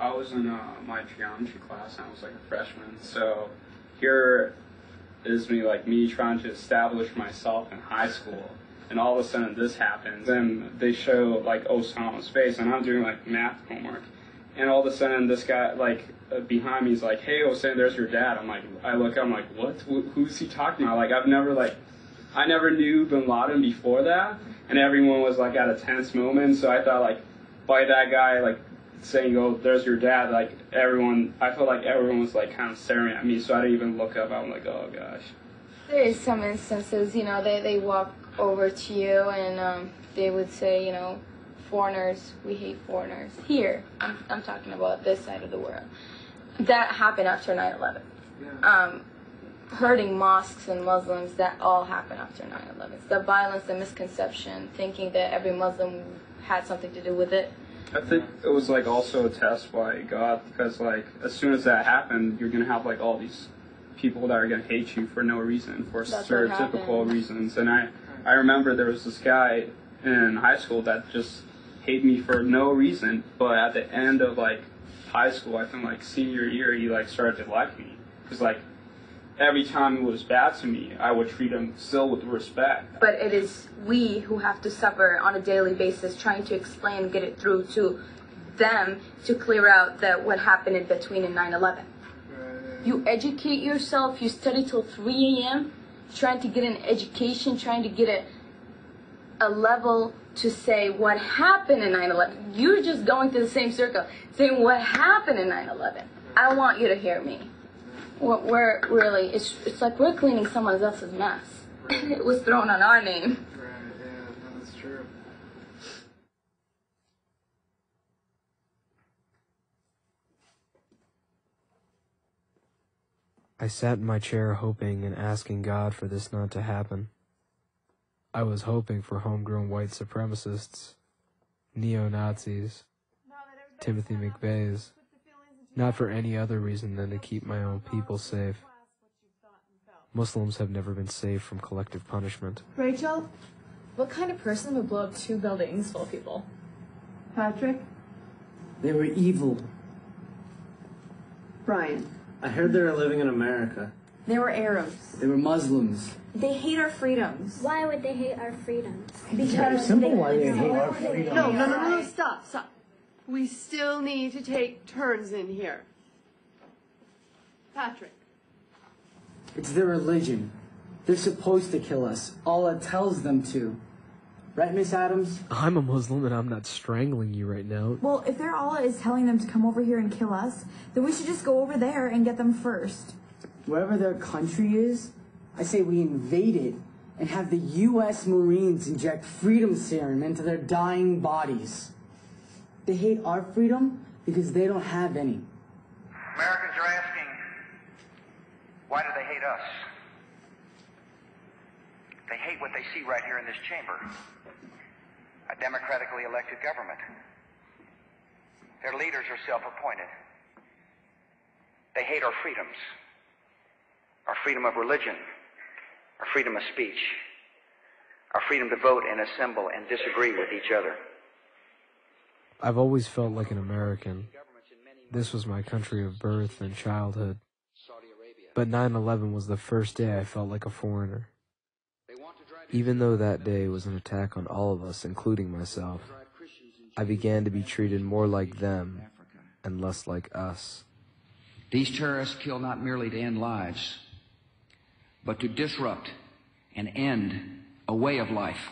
I was in my geometry class, and I was like a freshman. So here is me trying to establish myself in high school, and all of a sudden this happens. Then they show like Osama's face, and I'm doing like math homework, and all of a sudden this guy behind me is like, "Hey, Osama, there's your dad." I look up, I'm like, "What? Who's he talking about?" Like I never knew Bin Laden before that, and everyone was like at a tense moment. So I thought like by that guy like saying, "Oh, there's your dad," I felt like everyone was like kind of staring at me, so I didn't even look up. I'm like, oh gosh. There is some instances, they walk over to you and they would say, foreigners, we hate foreigners. Here, I'm talking about this side of the world. That happened after 9/11. Yeah. Hurting mosques and Muslims, that all happened after 9/11. It's the violence, the misconception, thinking that every Muslim had something to do with it. I think it was like also a test by God, because like as soon as that happened, you're gonna have like all these people that are gonna hate you for no reason, for stereotypical reasons. And I remember there was this guy in high school that just hated me for no reason, but at the end of like high school, I think like senior year, he like started to like me, because like every time he was bad to me, I would treat him still with respect. But it is we who have to suffer on a daily basis trying to explain, get it through to them to clear out that what happened in between and 9/11. You educate yourself, you study till 3 a.m., trying to get an education, trying to get a level to say what happened in 9/11. You're just going through the same circle, saying what happened in 9/11. I want you to hear me. What we're really, it's like we're cleaning someone else's mess. And it was thrown on our name. Right, yeah, that's true. I sat in my chair hoping and asking God for this not to happen. I was hoping for homegrown white supremacists, neo-Nazis, Timothy McVeighs, not for any other reason than to keep my own people safe. Muslims have never been safe from collective punishment. Rachel, what kind of person would blow up 2 buildings full of people? Patrick? They were evil. Brian? I heard they were living in America. They were Arabs. They were Muslims. They hate our freedoms. Why would they hate our freedoms? It's very simple why they hate our freedoms. No, stop. We still need to take turns in here. Patrick. It's their religion. They're supposed to kill us. Allah tells them to. Right, Miss Adams? I'm a Muslim and I'm not strangling you right now. Well, if their Allah is telling them to come over here and kill us, then we should just go over there and get them first. Wherever their country is, I say we invade it and have the U.S. Marines inject freedom serum into their dying bodies. They hate our freedom because they don't have any. Americans are asking, why do they hate us? They hate what they see right here in this chamber. A democratically elected government. Their leaders are self-appointed. They hate our freedoms. Our freedom of religion. Our freedom of speech. Our freedom to vote and assemble and disagree with each other. I've always felt like an American. This was my country of birth and childhood. But 9/11 was the first day I felt like a foreigner. Even though that day was an attack on all of us, including myself, I began to be treated more like them and less like us. These terrorists kill not merely to end lives, but to disrupt and end a way of life